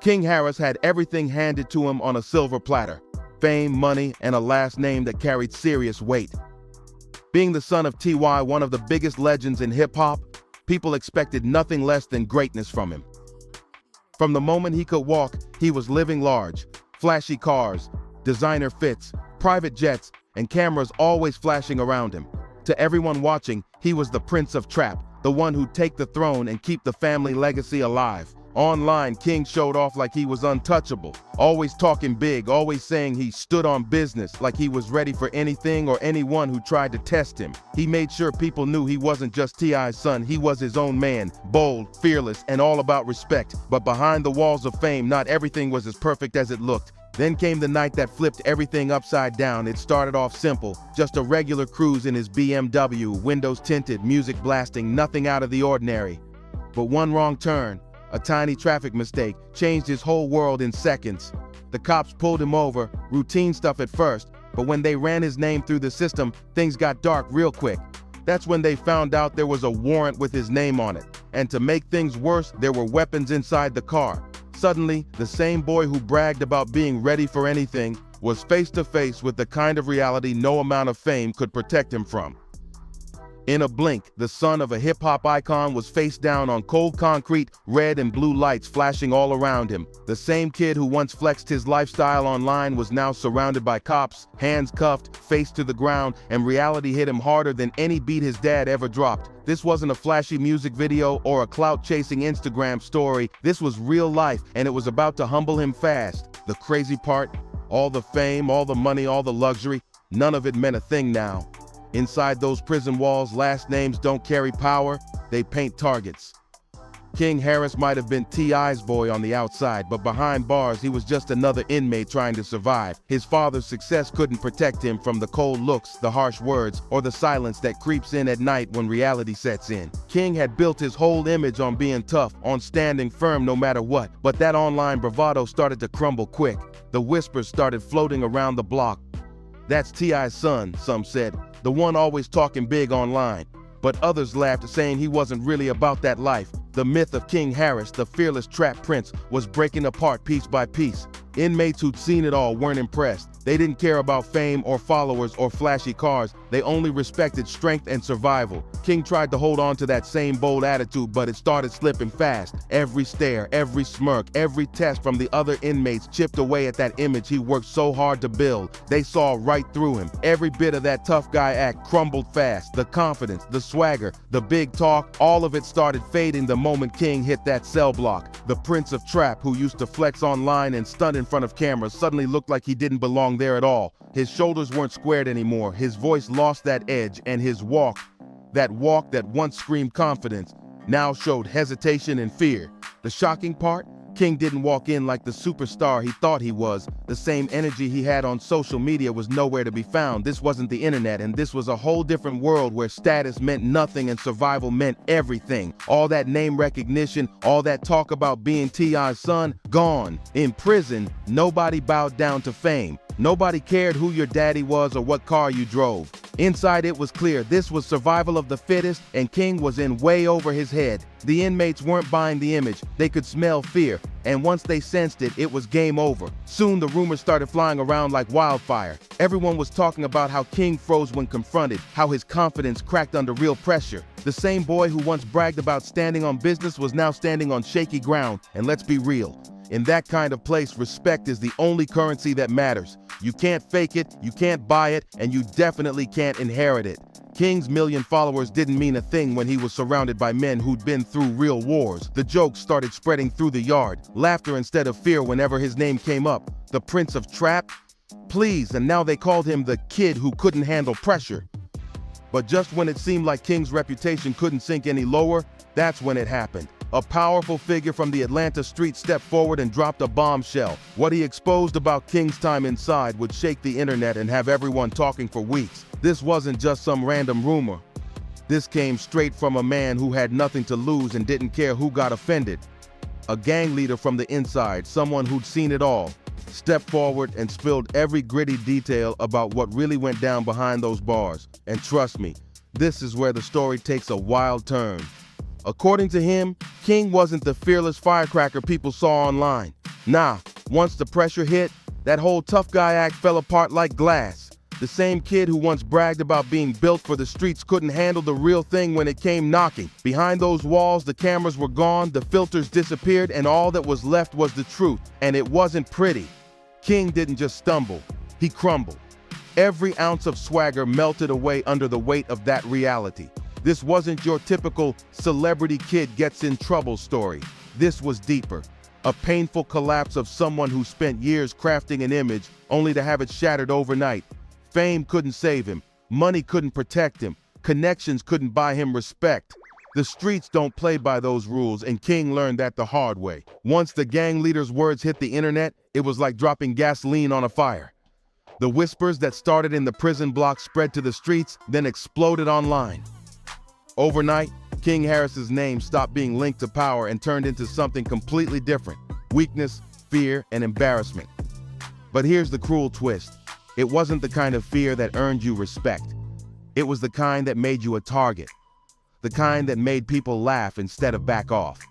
King Harris had everything handed to him on a silver platter: fame, money, and a last name that carried serious weight. Being the son of T.Y., one of the biggest legends in hip-hop, people expected nothing less than greatness from him. From the moment he could walk, he was living large. Flashy cars, designer fits, private jets, and cameras always flashing around him. To everyone watching, he was the Prince of Trap, the one who'd take the throne and keep the family legacy alive. Online, King showed off like he was untouchable, always talking big, always saying he stood on business, like he was ready for anything or anyone who tried to test him. He made sure people knew he wasn't just T.I.'s son, he was his own man, bold, fearless, and all about respect. But behind the walls of fame, not everything was as perfect as it looked. Then came the night that flipped everything upside down. It started off simple, just a regular cruise in his BMW, windows tinted, music blasting, nothing out of the ordinary. But one wrong turn, a tiny traffic mistake, changed his whole world in seconds. The cops pulled him over, routine stuff at first, but when they ran his name through the system, things got dark real quick. That's when they found out there was a warrant with his name on it. And to make things worse, there were weapons inside the car. Suddenly, the same boy who bragged about being ready for anything was face to face with the kind of reality no amount of fame could protect him from. In a blink, the son of a hip-hop icon was face down on cold concrete, red and blue lights flashing all around him. The same kid who once flexed his lifestyle online was now surrounded by cops, hands cuffed, face to the ground, and reality hit him harder than any beat his dad ever dropped. This wasn't a flashy music video or a clout-chasing Instagram story. This was real life, and it was about to humble him fast. The crazy part, all the fame, all the money, all the luxury, none of it meant a thing now. Inside those prison walls, last names don't carry power, they paint targets. King Harris might have been T.I.'s boy on the outside, but behind bars, he was just another inmate trying to survive. His father's success couldn't protect him from the cold looks, the harsh words, or the silence that creeps in at night when reality sets in. King had built his whole image on being tough, on standing firm no matter what, but that online bravado started to crumble quick. The whispers started floating around the block. "That's T.I.'s son," some said, "the one always talking big online." But others laughed, saying he wasn't really about that life. The myth of King Harris, the fearless trap prince, was breaking apart piece by piece. Inmates who'd seen it all weren't impressed. They didn't care about fame or followers or flashy cars. They only respected strength and survival. King tried to hold on to that same bold attitude, but it started slipping fast. Every stare, every smirk, every test from the other inmates chipped away at that image he worked so hard to build. They saw right through him. Every bit of that tough guy act crumbled fast. The confidence, the swagger, the big talk, all of it started fading the moment King hit that cell block. The Prince of Trap, who used to flex online and stunt in front of cameras, suddenly looked like he didn't belong there at all. His shoulders weren't squared anymore. His voice lost that edge, and his walk that once screamed confidence, now showed hesitation and fear. The shocking part? King didn't walk in like the superstar he thought he was. The same energy he had on social media was nowhere to be found. This wasn't the internet, and this was a whole different world where status meant nothing and survival meant everything. All that name recognition, all that talk about being T.I.'s son, gone. In prison, nobody bowed down to fame. Nobody cared who your daddy was or what car you drove. Inside it was clear this was survival of the fittest, and King was in way over his head. The inmates weren't buying the image. They could smell fear, and once they sensed it, it was game over. Soon the rumors started flying around like wildfire. Everyone was talking about how King froze when confronted, how his confidence cracked under real pressure. The same boy who once bragged about standing on business was now standing on shaky ground. And let's be real, in that kind of place, respect is the only currency that matters. You can't fake it, you can't buy it, and you definitely can't inherit it. King's million followers didn't mean a thing when he was surrounded by men who'd been through real wars. The jokes started spreading through the yard, laughter instead of fear whenever his name came up. The Prince of Trap? Please, and now they called him the kid who couldn't handle pressure. But just when it seemed like King's reputation couldn't sink any lower, that's when it happened. A powerful figure from the Atlanta street stepped forward and dropped a bombshell. What he exposed about King's time inside would shake the internet and have everyone talking for weeks. This wasn't just some random rumor. This came straight from a man who had nothing to lose and didn't care who got offended. A gang leader from the inside, someone who'd seen it all, stepped forward and spilled every gritty detail about what really went down behind those bars. And trust me, this is where the story takes a wild turn. According to him, King wasn't the fearless firecracker people saw online. Nah, once the pressure hit, that whole tough guy act fell apart like glass. The same kid who once bragged about being built for the streets couldn't handle the real thing when it came knocking. Behind those walls, the cameras were gone, the filters disappeared, and all that was left was the truth. And it wasn't pretty. King didn't just stumble, he crumbled. Every ounce of swagger melted away under the weight of that reality. This wasn't your typical celebrity kid gets in trouble story. This was deeper. A painful collapse of someone who spent years crafting an image only to have it shattered overnight. Fame couldn't save him, money couldn't protect him, connections couldn't buy him respect. The streets don't play by those rules, and King learned that the hard way. Once the gang leader's words hit the internet, it was like dropping gasoline on a fire. The whispers that started in the prison block spread to the streets, then exploded online. Overnight, King Harris's name stopped being linked to power and turned into something completely different: weakness, fear, and embarrassment. But here's the cruel twist. It wasn't the kind of fear that earned you respect. It was the kind that made you a target. The kind that made people laugh instead of back off.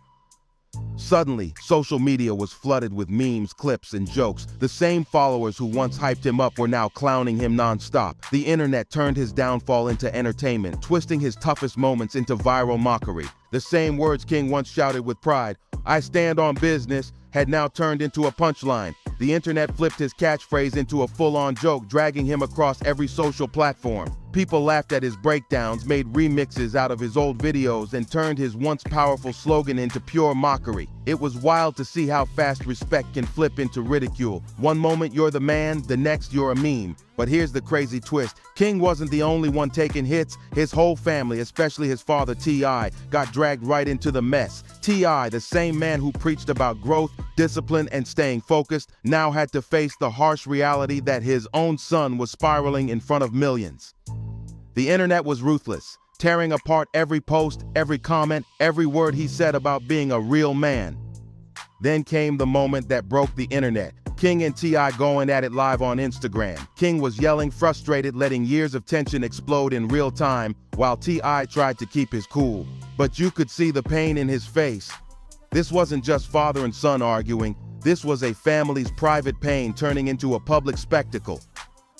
Suddenly, social media was flooded with memes, clips, and jokes. The same followers who once hyped him up were now clowning him nonstop. The internet turned his downfall into entertainment, twisting his toughest moments into viral mockery. The same words King once shouted with pride, "I stand on business," had now turned into a punchline. The internet flipped his catchphrase into a full-on joke, dragging him across every social platform. People laughed at his breakdowns, made remixes out of his old videos, and turned his once powerful slogan into pure mockery. It was wild to see how fast respect can flip into ridicule. One moment you're the man, the next you're a meme. But here's the crazy twist. King wasn't the only one taking hits. His whole family, especially his father T.I., got dragged right into the mess. T.I., the same man who preached about growth, discipline, and staying focused, now had to face the harsh reality that his own son was spiraling in front of millions. The internet was ruthless, tearing apart every post, every comment, every word he said about being a real man. Then came the moment that broke the internet. King and T.I. going at it live on Instagram. King was yelling, frustrated, letting years of tension explode in real time, while T.I. tried to keep his cool. But you could see the pain in his face. This wasn't just father and son arguing. This was a family's private pain turning into a public spectacle.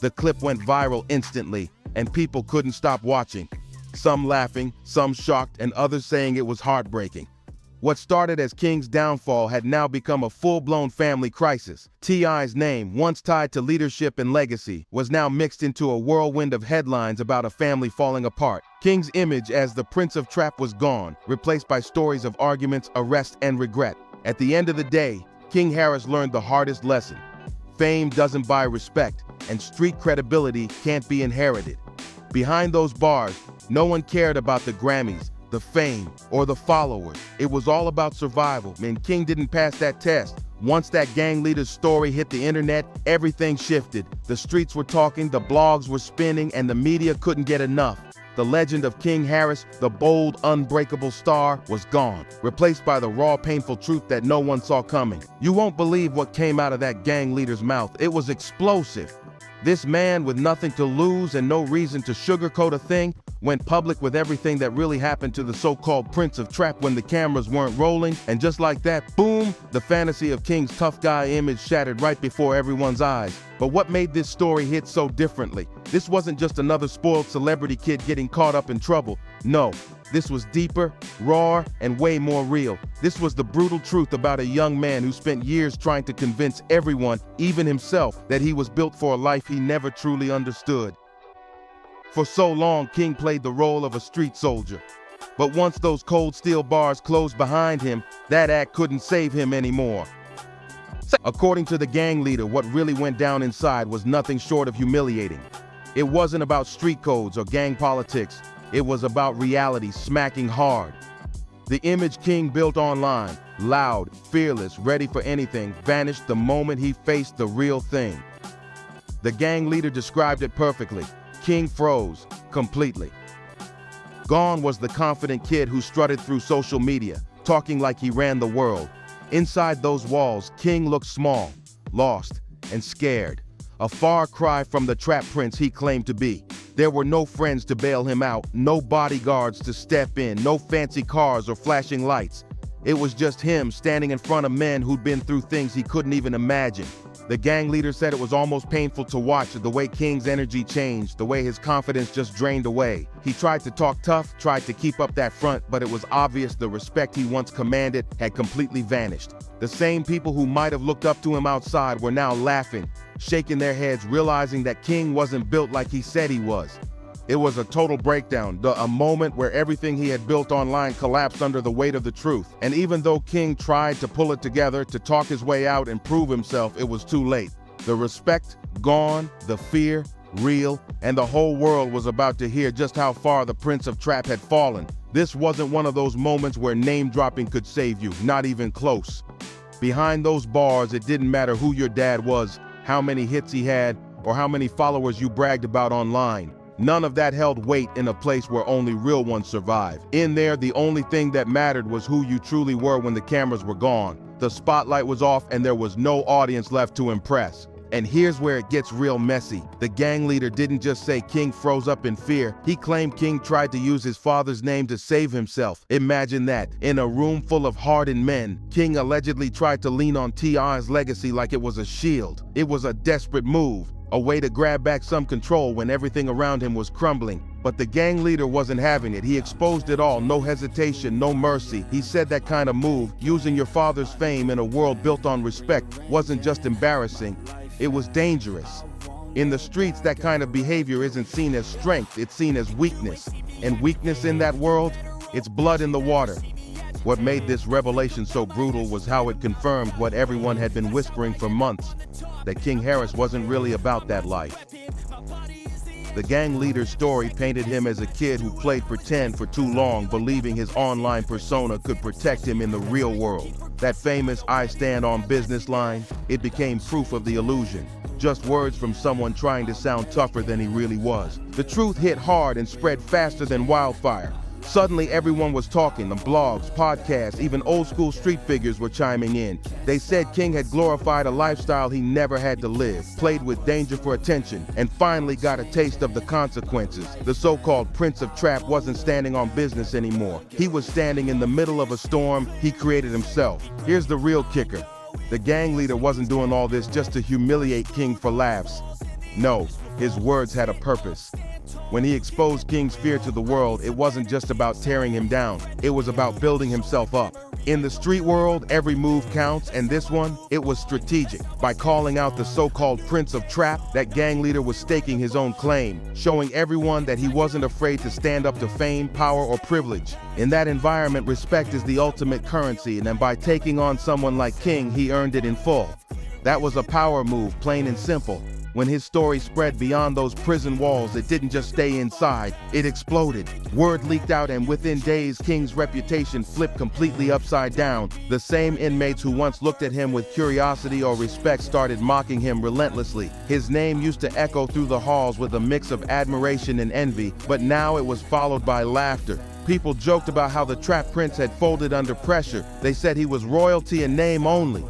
The clip went viral instantly, and people couldn't stop watching. Some laughing, some shocked, and others saying it was heartbreaking. What started as King's downfall had now become a full-blown family crisis. T.I.'s name, once tied to leadership and legacy, was now mixed into a whirlwind of headlines about a family falling apart. King's image as the Prince of Trap was gone, replaced by stories of arguments, arrest, and regret. At the end of the day, King Harris learned the hardest lesson. Fame doesn't buy respect, and street credibility can't be inherited. Behind those bars, no one cared about the Grammys, the fame, or the followers. It was all about survival, and King didn't pass that test. Once that gang leader's story hit the internet, everything shifted. The streets were talking, the blogs were spinning, and the media couldn't get enough. The legend of King Harris, the bold, unbreakable star, was gone, replaced by the raw, painful truth that no one saw coming. You won't believe what came out of that gang leader's mouth. It was explosive. This man, with nothing to lose and no reason to sugarcoat a thing, went public with everything that really happened to the so-called Prince of Trap when the cameras weren't rolling, and just like that, boom, the fantasy of King's tough guy image shattered right before everyone's eyes. But what made this story hit so differently? This wasn't just another spoiled celebrity kid getting caught up in trouble. No, this was deeper, raw, and way more real. This was the brutal truth about a young man who spent years trying to convince everyone, even himself, that he was built for a life he never truly understood. For so long, King played the role of a street soldier. But once those cold steel bars closed behind him, that act couldn't save him anymore. According to the gang leader, what really went down inside was nothing short of humiliating. It wasn't about street codes or gang politics. It was about reality smacking hard. The image King built online, loud, fearless, ready for anything, vanished the moment he faced the real thing. The gang leader described it perfectly. King froze completely. Gone was the confident kid who strutted through social media, talking like he ran the world. Inside those walls, King looked small, lost, and scared. A far cry from the trap prince he claimed to be. There were no friends to bail him out, no bodyguards to step in, no fancy cars or flashing lights. It was just him standing in front of men who'd been through things he couldn't even imagine. The gang leader said it was almost painful to watch the way King's energy changed, the way his confidence just drained away. He tried to talk tough, tried to keep up that front, but it was obvious the respect he once commanded had completely vanished. The same people who might have looked up to him outside were now laughing, shaking their heads, realizing that King wasn't built like he said he was. It was a total breakdown, a moment where everything he had built online collapsed under the weight of the truth. And even though King tried to pull it together, to talk his way out and prove himself, it was too late. The respect, gone, the fear, real, and the whole world was about to hear just how far the Prince of Trap had fallen. This wasn't one of those moments where name-dropping could save you, not even close. Behind those bars, it didn't matter who your dad was, how many hits he had, or how many followers you bragged about online. None of that held weight in a place where only real ones survive. In there, the only thing that mattered was who you truly were when the cameras were gone. The spotlight was off and there was no audience left to impress. And here's where it gets real messy. The gang leader didn't just say King froze up in fear. He claimed King tried to use his father's name to save himself. Imagine that. In a room full of hardened men, King allegedly tried to lean on T.I.'s legacy like it was a shield. It was a desperate move, a way to grab back some control when everything around him was crumbling. But the gang leader wasn't having it. He exposed it all, no hesitation, no mercy. He said that kind of move, using your father's fame in a world built on respect, wasn't just embarrassing, it was dangerous. In the streets, that kind of behavior isn't seen as strength, it's seen as weakness. And weakness in that world, it's blood in the water. What made this revelation so brutal was how it confirmed what everyone had been whispering for months, that King Harris wasn't really about that life. The gang leader's story painted him as a kid who played pretend for too long, believing his online persona could protect him in the real world. That famous "I stand on business" line, it became proof of the illusion. Just words from someone trying to sound tougher than he really was. The truth hit hard and spread faster than wildfire. Suddenly everyone was talking, the blogs, podcasts, even old school street figures were chiming in. They said King had glorified a lifestyle he never had to live, played with danger for attention, and finally got a taste of the consequences. The so-called Prince of Trap wasn't standing on business anymore. He was standing in the middle of a storm he created himself. Here's the real kicker. The gang leader wasn't doing all this just to humiliate King for laughs. No, his words had a purpose. When he exposed King's fear to the world, it wasn't just about tearing him down. It was about building himself up. In the street world, every move counts, and this one, it was strategic. By calling out the so-called Prince of Trap, that gang leader was staking his own claim, showing everyone that he wasn't afraid to stand up to fame, power, or privilege. In that environment, respect is the ultimate currency, and then by taking on someone like King, he earned it in full. That was a power move, plain and simple. When his story spread beyond those prison walls, it didn't just stay inside, it exploded. Word leaked out, and within days, King's reputation flipped completely upside down. The same inmates who once looked at him with curiosity or respect started mocking him relentlessly. His name used to echo through the halls with a mix of admiration and envy, but now it was followed by laughter. People joked about how the Trap Prince had folded under pressure. They said he was royalty in name only.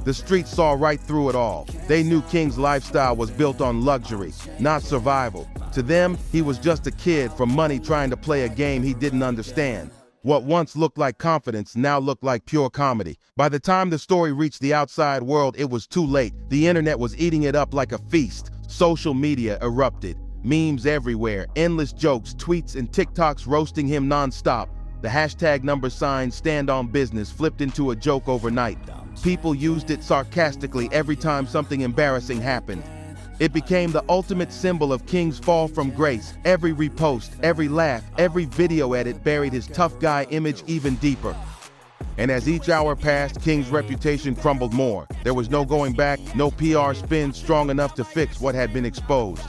The streets saw right through it all. They knew King's lifestyle was built on luxury, not survival. To them, he was just a kid from money trying to play a game he didn't understand. What once looked like confidence now looked like pure comedy. By the time the story reached the outside world, it was too late. The internet was eating it up like a feast. Social media erupted. Memes everywhere, endless jokes, tweets, and TikToks roasting him non-stop. The hashtag #stand on business flipped into a joke overnight. People used it sarcastically every time something embarrassing happened. It became the ultimate symbol of King's fall from grace. Every repost, every laugh, every video edit buried his tough guy image even deeper. And as each hour passed, King's reputation crumbled more. There was no going back, no PR spin strong enough to fix what had been exposed.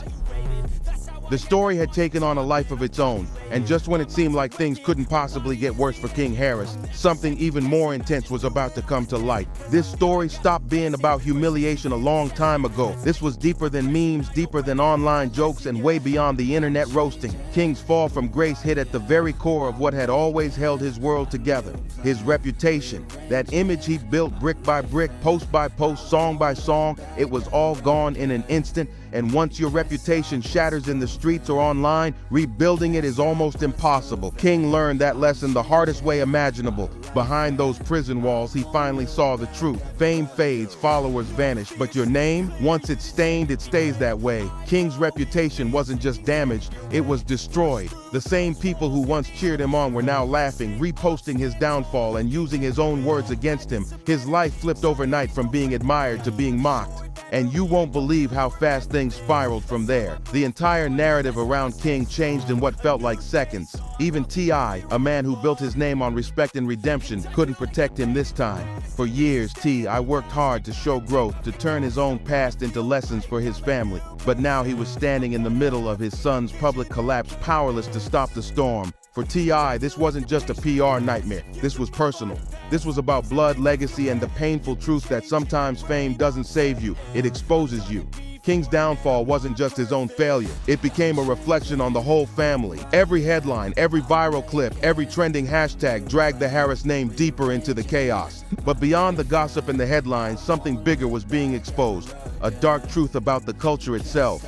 The story had taken on a life of its own, and just when it seemed like things couldn't possibly get worse for King Harris, something even more intense was about to come to light. This story stopped being about humiliation a long time ago. This was deeper than memes, deeper than online jokes, and way beyond the internet roasting. King's fall from grace hit at the very core of what had always held his world together. His reputation, that image he built brick by brick, post by post, song by song, it was all gone in an instant. And once your reputation shatters in the streets or online, rebuilding it is almost impossible. King learned that lesson the hardest way imaginable. Behind those prison walls, he finally saw the truth. Fame fades, followers vanish, but your name, once it's stained, it stays that way. King's reputation wasn't just damaged, it was destroyed. The same people who once cheered him on were now laughing, reposting his downfall and using his own words against him. His life flipped overnight from being admired to being mocked. And you won't believe how fast things spiraled from there. The entire narrative around King changed in what felt like seconds. Even T.I., a man who built his name on respect and redemption, couldn't protect him this time. For years, T.I. worked hard to show growth, to turn his own past into lessons for his family. But now he was standing in the middle of his son's public collapse, powerless to stop the storm. For T.I., this wasn't just a PR nightmare. This was personal. This was about blood, legacy, and the painful truth that sometimes fame doesn't save you, it exposes you. King's downfall wasn't just his own failure. It became a reflection on the whole family. Every headline, every viral clip, every trending hashtag dragged the Harris name deeper into the chaos. But beyond the gossip and the headlines, something bigger was being exposed, a dark truth about the culture itself.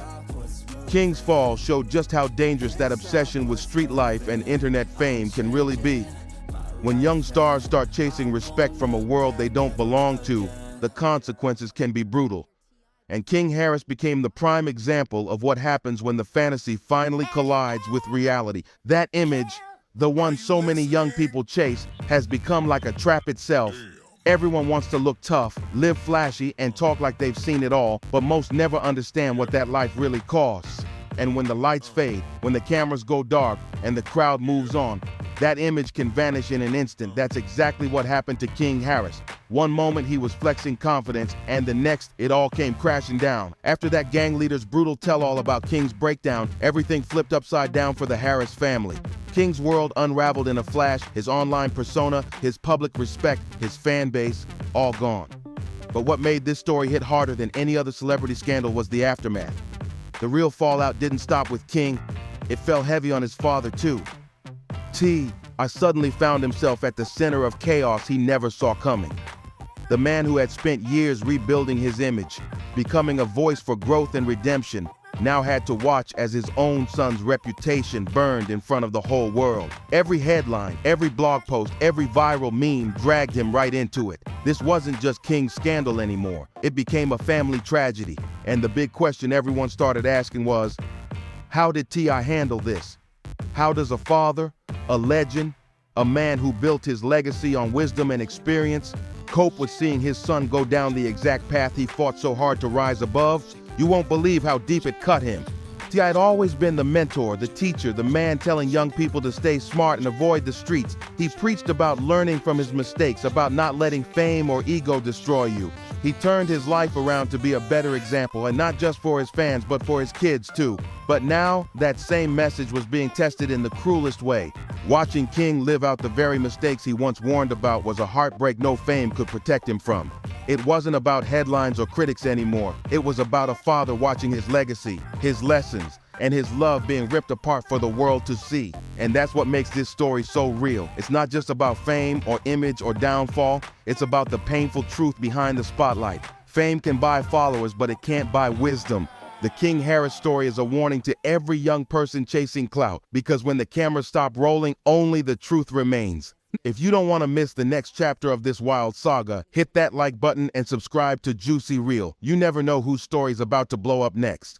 King's fall showed just how dangerous that obsession with street life and internet fame can really be. When young stars start chasing respect from a world they don't belong to, the consequences can be brutal. And King Harris became the prime example of what happens when the fantasy finally collides with reality. That image, the one so many young people chase, has become like a trap itself. Everyone wants to look tough, live flashy, and talk like they've seen it all, but most never understand what that life really costs. And when the lights fade, when the cameras go dark, and the crowd moves on, that image can vanish in an instant. That's exactly what happened to King Harris. One moment he was flexing confidence, and the next it all came crashing down. After that gang leader's brutal tell-all about King's breakdown, everything flipped upside down for the Harris family. King's world unraveled in a flash, his online persona, his public respect, his fan base, all gone. But what made this story hit harder than any other celebrity scandal was the aftermath. The real fallout didn't stop with King, it fell heavy on his father too. T.I. suddenly found himself at the center of chaos he never saw coming. The man who had spent years rebuilding his image, becoming a voice for growth and redemption, now had to watch as his own son's reputation burned in front of the whole world. Every headline, every blog post, every viral meme dragged him right into it. This wasn't just King's scandal anymore. It became a family tragedy. And the big question everyone started asking was, how did T.I. handle this? How does a father, a legend, a man who built his legacy on wisdom and experience, cope with seeing his son go down the exact path he fought so hard to rise above? You won't believe how deep it cut him. T.I. had always been the mentor, the teacher, the man telling young people to stay smart and avoid the streets. He preached about learning from his mistakes, about not letting fame or ego destroy you. He turned his life around to be a better example, and not just for his fans, but for his kids too. But now, that same message was being tested in the cruelest way. Watching King live out the very mistakes he once warned about was a heartbreak no fame could protect him from. It wasn't about headlines or critics anymore. It was about a father watching his legacy, his lessons, and his love being ripped apart for the world to see. And that's what makes this story so real. It's not just about fame or image or downfall. It's about the painful truth behind the spotlight. Fame can buy followers, but it can't buy wisdom. The King Harris story is a warning to every young person chasing clout, because when the cameras stop rolling, only the truth remains. If you don't want to miss the next chapter of this wild saga, hit that like button and subscribe to Juicy Reel. You never know whose story's about to blow up next.